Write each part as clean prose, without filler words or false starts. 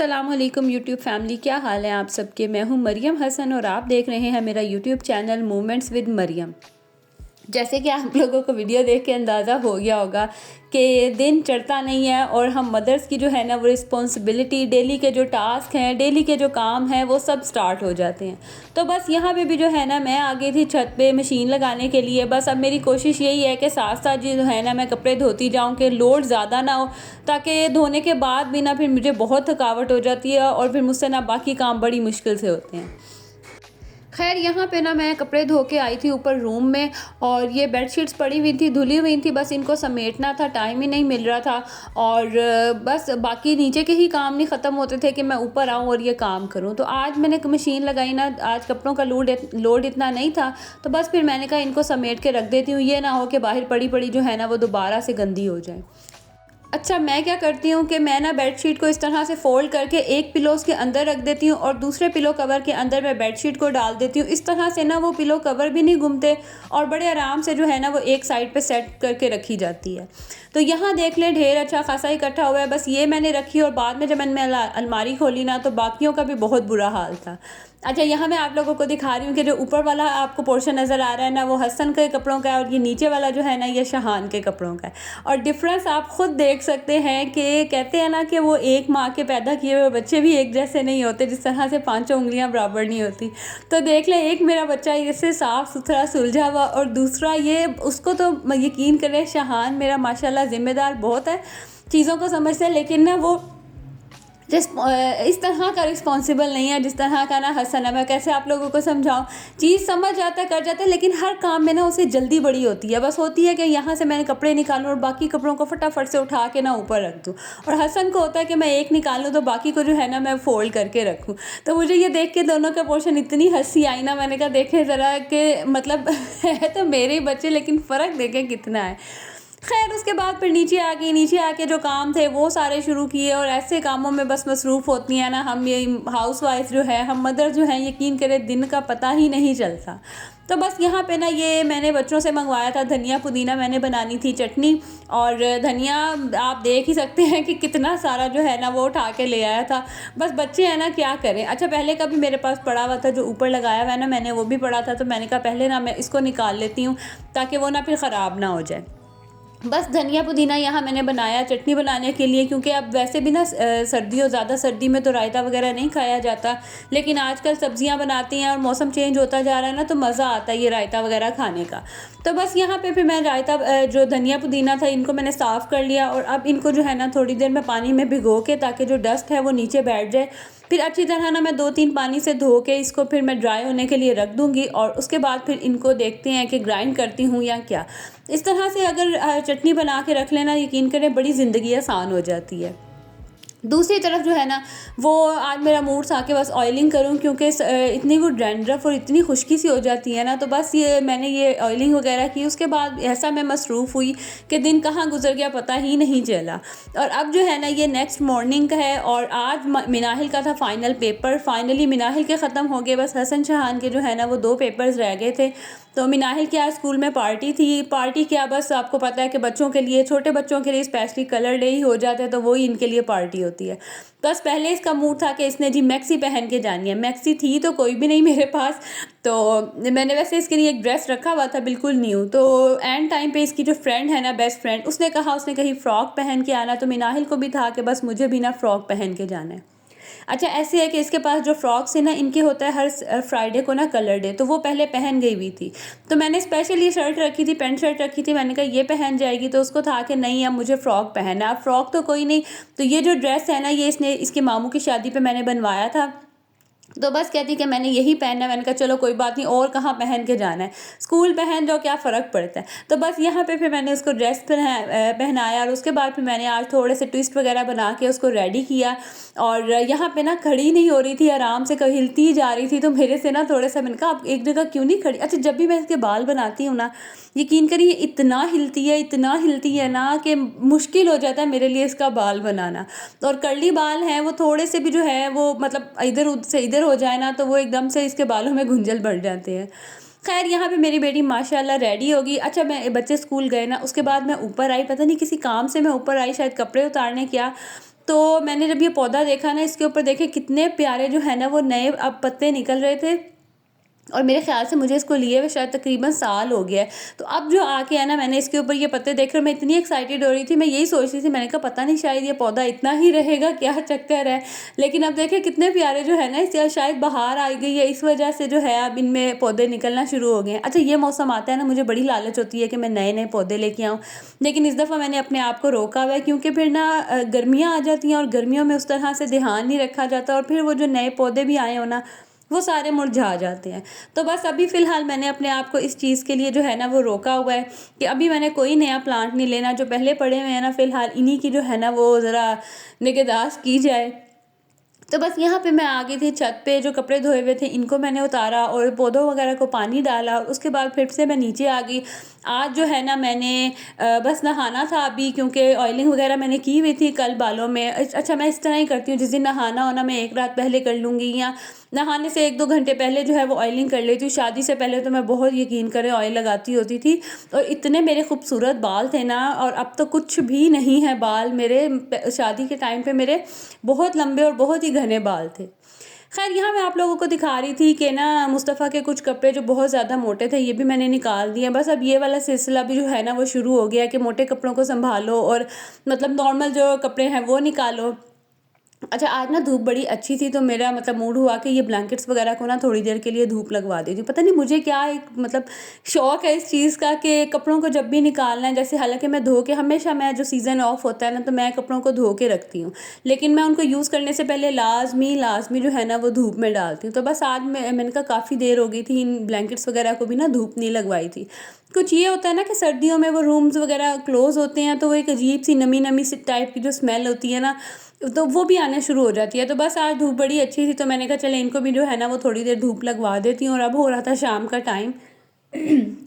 अस्सलाम वालेकुम YouTube family, क्या हाल है आप सबके। मैं हूं मरियम हसन और आप देख रहे हैं मेरा YouTube channel moments with Mariam. जैसे कि आप लोगों को वीडियो देख के अंदाज़ा हो गया होगा कि दिन चढ़ता नहीं है और हम मदर्स की जो है ना वो रिस्पॉन्सिबिलिटी, डेली के जो टास्क हैं, डेली के जो काम हैं वो सब स्टार्ट हो जाते हैं। तो बस यहाँ पे भी जो है ना मैं आ गई थी छत पे मशीन लगाने के लिए। बस अब मेरी कोशिश यही है कि साथ साथ जो है ना मैं कपड़े धोती जाऊँ कि लोड ज़्यादा ना हो, ताकि धोने के बाद भी ना फिर मुझे बहुत थकावट हो जाती है और फिर मुझसे ना बाकी काम बड़ी मुश्किल से होते हैं। खैर यहाँ पे ना मैं कपड़े धो के आई थी ऊपर रूम में और ये बेडशीट्स पड़ी हुई थी, धुली हुई थी, बस इनको समेटना था, टाइम ही नहीं मिल रहा था। और बस बाकी नीचे के ही काम नहीं ख़त्म होते थे कि मैं ऊपर आऊँ और ये काम करूँ। तो आज मैंने मशीन लगाई ना, आज कपड़ों का लोड इतना नहीं था, तो बस फिर मैंने कहा इनको समेट के रख देती हूँ, ये ना हो कि बाहर पड़ी पड़ी जो है ना वो दोबारा से गंदी हो जाए। अच्छा, मैं क्या करती हूँ कि मैं ना बेडशीट को इस तरह से फ़ोल्ड करके एक पिलो उसके अंदर रख देती हूँ और दूसरे पिलो कवर के अंदर मैं बेडशीट को डाल देती हूँ। इस तरह से ना वो पिलो कवर भी नहीं घूमते और बड़े आराम से जो है ना वो एक साइड पे सेट करके रखी जाती है। तो यहाँ देख लें ढेर अच्छा खासा इकट्ठा हुआ है। बस ये मैंने रखी और बाद में जब मैंने अलमारी खोली ना तो बाकियों का भी बहुत बुरा हाल था। अच्छा, यहाँ मैं आप लोगों को दिखा रही हूँ कि जो ऊपर वाला आपको पोर्शन नज़र आ रहा है ना वो हसन के कपड़ों का है और ये नीचे वाला जो है ना ये शहान के कपड़ों का है। और डिफरेंस आप खुद देख सकते हैं कि कहते हैं ना कि वो एक माँ के पैदा किए हुए बच्चे भी एक जैसे नहीं होते, जिस तरह से पांचों उंगलियां बराबर नहीं होती। तो देख लें, एक मेरा बच्चा इससे साफ़ सुथरा सुलझा हुआ और दूसरा ये, उसको तो यकीन करें शहान मेरा माशाल्लाह ज़िम्मेदार बहुत है, चीज़ों को समझता है, लेकिन ना वो इस तरह का रिस्पॉन्सिबल नहीं है जिस तरह का ना हसन है। मैं कैसे आप लोगों को समझाऊं, चीज़ समझ जाता है, कर जाता है, लेकिन हर काम में ना उसे जल्दी बड़ी होती है। बस होती है कि यहाँ से मैंने कपड़े निकालूं और बाकी कपड़ों को फटाफट से उठा के ना ऊपर रख दूं, और हसन को होता है कि मैं एक निकालूं तो बाकी को जो है ना मैं फोल्ड करके रखूं। तो मुझे ये देख के दोनों का पोर्शन इतनी हंसी आई ना, मैंने कहा देखें ज़रा कि मतलब है तो मेरे ही बच्चे, लेकिन फ़र्क देखें कितना है। खैर उसके बाद फिर नीचे आ गई, नीचे आके जो काम थे वो सारे शुरू किए और ऐसे कामों में बस मसरूफ़ होती हैं ना हम, ये हाउस वाइफ जो है, हम मदर जो हैं, यकीन करें दिन का पता ही नहीं चलता। तो बस यहाँ पे ना ये मैंने बच्चों से मंगवाया था धनिया पुदीना, मैंने बनानी थी चटनी, और धनिया आप देख ही सकते हैं कि कितना सारा जो है ना वो उठा के ले आया था। बस बच्चे हैं ना, क्या करें। अच्छा, पहले का भी मेरे पास पड़ा हुआ था, जो ऊपर लगाया हुआ है ना मैंने, वो भी पड़ा था, तो मैंने कहा पहले ना मैं इसको निकाल लेती हूँ ताकि वो ना फिर ख़राब ना हो जाए। बस धनिया पुदीना यहाँ मैंने बनाया चटनी बनाने के लिए, क्योंकि अब वैसे भी ना सर्दियों, ज़्यादा सर्दी में तो रायता वगैरह नहीं खाया जाता, लेकिन आजकल सब्जियाँ बनाती हैं और मौसम चेंज होता जा रहा है ना, तो मज़ा आता है ये रायता वगैरह खाने का। तो बस यहाँ पे फिर मैं रायता, जो धनिया पुदीना था, इनको मैंने साफ़ कर लिया और अब इनको जो है ना थोड़ी देर में पानी में भिगो के, ताकि जो डस्ट है वो नीचे बैठ जाए। फिर अच्छी तरह ना मैं 2-3 पानी से धो के इसको फिर मैं ड्राई होने के लिए रख दूँगी और उसके बाद फिर इनको देखते हैं कि ग्राइंड करती हूँ या क्या। इस तरह से अगर चटनी बना के रख लेना, यकीन करें बड़ी ज़िंदगी आसान हो जाती है। दूसरी तरफ जो है ना वो आज मेरा मूड था कि बस ऑयलिंग करूं, क्योंकि इतनी वो डैंड्रफ और इतनी खुश्की सी हो जाती है ना, तो बस ये मैंने ये ऑयलिंग वगैरह की। उसके बाद ऐसा मैं मसरूफ़ हुई कि दिन कहाँ गुजर गया पता ही नहीं चला। और अब जो है ना ये नेक्स्ट मॉर्निंग का है और आज मिनाहिल का था फ़ाइनल पेपर। फाइनली मिनाहिल के ख़त्म हो गए, बस हसन शहान के जो है ना वो 2 पेपर्स रह गए थे। तो मिनाहिल की आज स्कूल में पार्टी थी। पार्टी क्या, बस आपको पता है कि बच्चों के लिए, छोटे बच्चों के लिए स्पेशली कलर डे ही हो जाते हैं, तो वही इनके लिए पार्टी होती है। बस पहले इसका मूड था कि इसने जी मैक्सी पहन के जानी है। मैक्सी थी तो कोई भी नहीं मेरे पास, तो मैंने वैसे इसके लिए एक ड्रेस रखा हुआ था बिल्कुल न्यू। तो एंड टाइम पे इसकी जो फ्रेंड है ना, बेस्ट फ्रेंड, उसने कहा उसने कहीं फ़्रॉक पहन के आना, तो मिनाहिल को भी था कि बस मुझे भी ना फ़्रॉक पहन के जाना है। अच्छा, ऐसे है कि इसके पास जो फ्रॉक्स है ना, इनके होता है हर फ्राइडे को ना कलर डे, तो वो पहले पहन गई हुई थी। तो मैंने स्पेशल ये शर्ट रखी थी, पैंट शर्ट रखी थी, मैंने कहा ये पहन जाएगी, तो उसको था कि नहीं अब मुझे फ़्रॉक पहनना है। अब फ़्रॉक तो कोई नहीं, तो ये जो ड्रेस है ना ये इसने इसके मामू की शादी पे मैंने बनवाया था, तो बस कहती कि मैंने यही पहनना है। मैंने कहा चलो कोई बात नहीं, और कहाँ पहन के जाना है, स्कूल पहन जाओ, क्या फ़र्क पड़ता है। तो बस यहाँ पे फिर मैंने उसको ड्रेस पहनाया और उसके बाद फिर मैंने आज थोड़े से ट्विस्ट वगैरह बना के उसको रेडी किया। और यहाँ पे ना खड़ी नहीं हो रही थी, आराम से हिलती ही जा रही थी, तो मेरे से ना थोड़ा सा, मैंने कहा आप एक जगह क्यों नहीं खड़ी। अच्छा, जब भी मैं इसके बाल बनाती हूँ ना, यकीन करिए इतना हिलती है ना कि मुश्किल हो जाता है मेरे लिए इसका बाल बनाना। और कर्ली बाल हैं, वो थोड़े से भी जो है वो मतलब इधर से इधर हो जाए ना, तो वो एकदम से इसके बालों में गुंजल बढ़ जाते हैं। खैर यहाँ पे मेरी बेटी माशाल्लाह रेडी होगी। अच्छा, मैं बच्चे स्कूल गए ना, उसके बाद मैं ऊपर आई, पता नहीं किसी काम से मैं ऊपर आई, शायद कपड़े उतारने क्या, तो मैंने जब ये पौधा देखा ना, इसके ऊपर देखे कितने प्यारे जो है ना वो नए अब पत्ते निकल रहे थे, और मेरे ख़्याल से मुझे इसको लिए हुए शायद तकरीबन साल हो गया है। तो अब जो आके है ना, मैंने इसके ऊपर ये पत्ते देखकर मैं इतनी एक्साइटेड हो रही थी, मैं यही सोच रही थी, मैंने कहा पता नहीं शायद ये पौधा इतना ही रहेगा, क्या चक्कर है। लेकिन अब देखें कितने प्यारे जो है ना, इससे शायद बाहर आई गई है, इस वजह से जो है अब इनमें पौधे निकलना शुरू हो गए हैं। अच्छा, ये मौसम आता है ना, मुझे बड़ी लालच होती है कि मैं नए नए पौधे लेके आऊँ, लेकिन इस दफ़ा मैंने अपने आप को रोका हुआ है, क्योंकि फिर ना गर्मियाँ आ जाती हैं और गर्मियों में उस तरह से ध्यान नहीं रखा जाता, और फिर वो जो नए पौधे भी आए हो ना, वो सारे मुरझा जाते हैं। तो बस अभी फ़िलहाल मैंने अपने आप को इस चीज़ के लिए जो है ना वो रोका हुआ है कि अभी मैंने कोई नया प्लांट नहीं लेना, जो पहले पड़े हुए हैं ना फ़िलहाल इन्हीं की जो है ना वो ज़रा निगहदाश्त की जाए। तो बस यहाँ पे मैं आ गई थी छत पे, जो कपड़े धोए हुए थे इनको मैंने उतारा और पौधों वगैरह को पानी डाला, और उसके बाद फिर से मैं नीचे आ गई। आज जो है ना मैंने बस नहाना था अभी, क्योंकि ऑयलिंग वगैरह मैंने की हुई थी कल बालों में। अच्छा, मैं इस तरह ही करती हूँ, जिस दिन नहाना हो ना मैं एक रात पहले कर लूँगी, या नहाने से 1-2 घंटे पहले जो है वो ऑयलिंग कर लेती हूँ। शादी से पहले तो मैं बहुत यकीन करें ऑयल लगाती होती थी, और इतने मेरे खूबसूरत बाल थे ना, और अब तो कुछ भी नहीं है बाल मेरे। शादी के टाइम पे मेरे बहुत लंबे और बहुत ही घने बाल थे। खैर, यहाँ मैं आप लोगों को दिखा रही थी कि ना मुस्तफ़ा के कुछ कपड़े जो बहुत ज़्यादा मोटे थे ये भी मैंने निकाल दिए। बस अब ये वाला सिलसिला भी जो है ना वो शुरू हो गया है कि मोटे कपड़ों को संभालो, और मतलब नॉर्मल जो कपड़े हैं वो निकालो। अच्छा, आज ना धूप बड़ी अच्छी थी, तो मेरा मतलब मूड हुआ कि ये ब्लैंकेट्स वगैरह को ना थोड़ी देर के लिए धूप लगवा देती हूँ। पता नहीं मुझे क्या एक मतलब शौक़ है इस चीज़ का कि कपड़ों को जब भी निकालना है, जैसे हालांकि मैं धो के हमेशा, मैं जो सीज़न ऑफ होता है ना तो मैं कपड़ों को धो के रखती हूँ, लेकिन मैं उनको यूज़ करने से पहले लाजमी जो है ना वो धूप में डालती हूँ। तो बस आज मैंने कहा काफ़ी देर हो गई थी, इन ब्लैंकेट्स वगैरह को भी ना धूप नहीं लगवाई थी। कुछ ये होता है ना कि सर्दियों में वो रूम्स वगैरह क्लोज़ होते हैं, तो वो एक अजीब सी नमी नमी सी टाइप की जो स्मेल होती है ना, तो वो भी आना शुरू हो जाती है। तो बस आज धूप बड़ी अच्छी थी, तो मैंने कहा चले इनको भी जो है ना वो थोड़ी देर धूप लगवा देती हूँ। और अब हो रहा था शाम का टाइम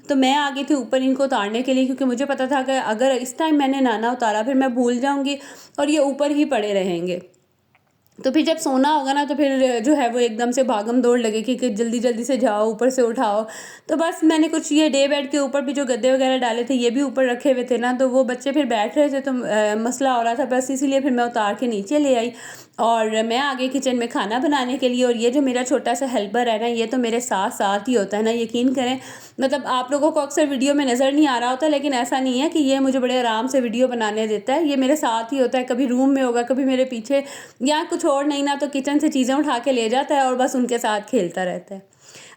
तो मैं आ गई थी ऊपर इनको उतारने के लिए, क्योंकि मुझे पता था कि अगर इस टाइम मैंने ना उतारा फिर मैं भूल जाऊँगी और ये ऊपर ही पड़े रहेंगे। तो फिर जब सोना होगा ना तो फिर जो है वो एकदम से भागम दौड़ लगेगी कि जल्दी जल्दी से जाओ, ऊपर से उठाओ। तो बस मैंने कुछ ये डे बेड के ऊपर भी जो गद्दे वगैरह डाले थे ये भी ऊपर रखे हुए थे ना, तो वो बच्चे फिर बैठ रहे थे, तो मसला हो रहा था, बस इसीलिए फिर मैं उतार के नीचे ले आई और मैं आ गई किचन में खाना बनाने के लिए। और ये जो मेरा छोटा सा हेल्पर है ना, ये तो मेरे साथ साथ ही होता है ना, यकीन करें। मतलब आप लोगों को अक्सर वीडियो में नज़र नहीं आ रहा होता, लेकिन ऐसा नहीं है कि ये मुझे बड़े आराम से वीडियो बनाने देता है। ये मेरे साथ ही होता है, कभी रूम में होगा, कभी मेरे पीछे, या कुछ और नहीं ना तो किचन से चीज़ें उठा के ले जाता है और बस उनके साथ खेलता रहता है।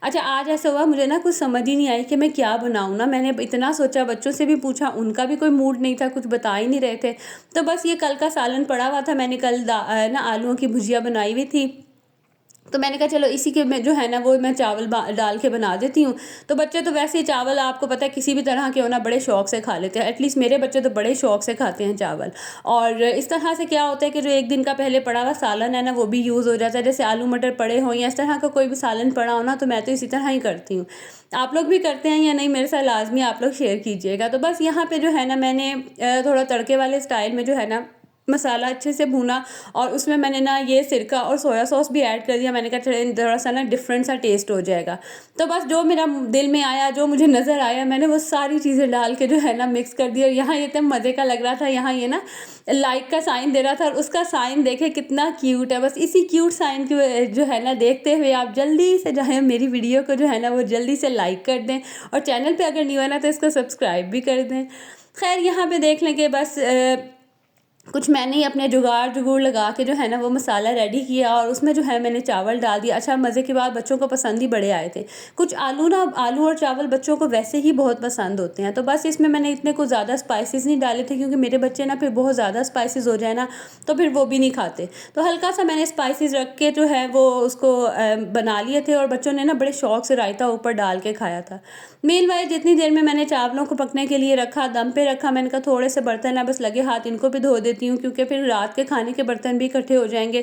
अच्छा, आज ऐसा हुआ मुझे ना कुछ समझ ही नहीं आई कि मैं क्या बनाऊँ ना। मैंने इतना सोचा, बच्चों से भी पूछा, उनका भी कोई मूड नहीं था, कुछ बता ही नहीं रहे थे। तो बस ये कल का सालन पड़ा हुआ था, मैंने कल ना आलूओं की भुजिया बनाई हुई थी, तो मैंने कहा चलो इसी के में जो है ना वो मैं चावल डाल के बना देती हूँ। तो बच्चे तो वैसे ही चावल, आपको पता है किसी भी तरह के हो ना, बड़े शौक से खा लेते हैं। एटलीस्ट मेरे बच्चे तो बड़े शौक से खाते हैं चावल। और इस तरह से क्या होता है कि जो एक दिन का पहले पड़ा हुआ सालन है ना वो भी यूज़ हो जाता है। जैसे आलू मटर पड़े हों या इस तरह का कोई भी सालन पड़ा हो ना, तो मैं तो इसी तरह ही करती हूँ। आप लोग भी करते हैं या नहीं, मेरे साथ लाजमी आप लोग शेयर कीजिएगा। तो बस यहाँ पर जो है ना मैंने थोड़ा तड़के वाले स्टाइल में जो है ना मसाला अच्छे से भूना, और उसमें मैंने ना ये सिरका और सोया सॉस भी ऐड कर दिया। मैंने कहा चलो थोड़ा सा ना डिफरेंट सा टेस्ट हो जाएगा। तो बस जो मेरा दिल में आया, जो मुझे नज़र आया, मैंने वो सारी चीज़ें डाल के जो है ना मिक्स कर दिया। और यहाँ ये इतना मज़े का लग रहा था, यहाँ ये ना लाइक का साइन दे रहा था, और उसका साइन देखे कितना क्यूट है। बस इसी क्यूट साइन की जो है ना देखते हुए आप जल्दी से जो है मेरी वीडियो को जो है ना वो जल्दी से लाइक कर दें, और चैनल पर अगर न्यू है ना तो इसको सब्सक्राइब भी कर दें। खैर, यहाँ पर देख लें कि बस कुछ मैंने ही अपने जुगाड़ लगा के जो है ना वो मसाला रेडी किया, और उसमें जो है मैंने चावल डाल दिया। अच्छा, मज़े की बात, बच्चों को पसंद ही बड़े आए थे। कुछ आलू और चावल बच्चों को वैसे ही बहुत पसंद होते हैं। तो बस इसमें मैंने इतने कुछ ज़्यादा स्पाइसेस नहीं डाले थे, क्योंकि मेरे बच्चे ना फिर बहुत ज़्यादा स्पाइसेस हो जाए ना तो फिर वो भी नहीं खाते। तो हल्का सा मैंने स्पाइसेस रख के जो है वो उसको बना लिए थे, और बच्चों ने ना बड़े शौक से रायता ऊपर डाल के खाया था। मीनवाइल जितनी देर में मैंने चावलों को पकने के लिए रखा, दम पे रखा, मैंने कहा थोड़े से बर्तन है बस लगे हाथ, इनको भी धो देती हूँ, क्योंकि फिर रात के खाने के बर्तन भी इकट्ठे हो जाएंगे,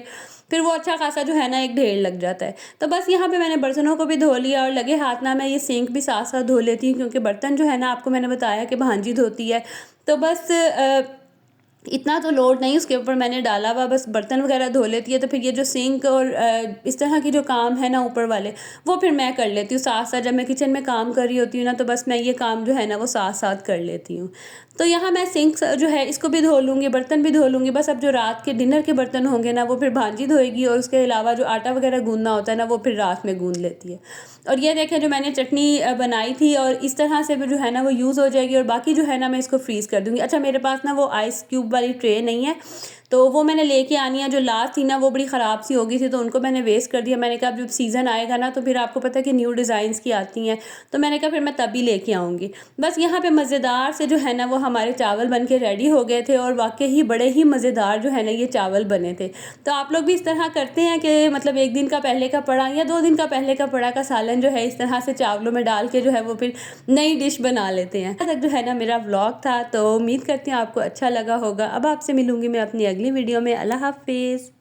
फिर वो अच्छा खासा जो है ना एक ढेर लग जाता है। तो बस यहाँ पे मैंने बर्तनों को भी धो लिया, और लगे हाथ ना मैं ये सिंक भी साथ साथ धो लेती हूँ, क्योंकि बर्तन जो है ना आपको मैंने बताया कि भांजी धोती है। तो बस इतना तो लोड नहीं उसके ऊपर मैंने डाला हुआ, बस बर्तन वगैरह धो लेती है। तो फिर ये जो सिंक और इस तरह की जो काम है ना ऊपर वाले, वो फिर मैं कर लेती हूँ साथ साथ। जब मैं किचन में काम कर रही होती हूँ ना, तो बस मैं ये काम जो है ना वो साथ साथ कर लेती हूँ। तो यहाँ मैं सिंक जो है इसको भी धो लूँगी, बर्तन भी धो लूँगी। बस अब जो रात के डिनर के बर्तन होंगे ना, वो फिर भांजी धोएगी, और उसके अलावा जो आटा वगैरह गूंदना होता है ना, वो फिर रात में गूंद लेती है। और ये देखें, जो मैंने चटनी बनाई थी, और इस तरह से भी जो है ना वो यूज़ हो जाएगी। और बाकी जो है ना मैं इसको फ्रीज़ कर दूँगी। अच्छा, मेरे पास ना वो आइस क्यूब वाली ट्रे नहीं है, तो वो मैंने लेके आनी है। जो लास्ट थी ना वो बड़ी ख़राब सी हो गई थी, तो उनको मैंने वेस्ट कर दिया। मैंने कहा अब जब सीज़न आएगा ना, तो फिर आपको पता है कि न्यू डिज़ाइंस की आती हैं, तो मैंने कहा फिर मैं तभी लेके आऊँगी। बस यहाँ पे मज़ेदार से जो है ना वो हमारे चावल बन के रेडी हो गए थे, और वाकई ही बड़े ही मज़ेदार जो है ना ये चावल बने थे। तो आप लोग भी इस तरह करते हैं कि मतलब 1 दिन का पहले का पड़ा या 2 दिन का पहले का पड़ा का सालन जो है इस तरह से चावलों में डाल के जो है वो फिर नई डिश बना लेते हैं। तक जो है ना मेरा व्लॉग था, तो उम्मीद करती हूँ आपको अच्छा लगा होगा। अब आपसे मिलूंगी मैं अपनी अगली वीडियो में। अल्लाह हाफिज़।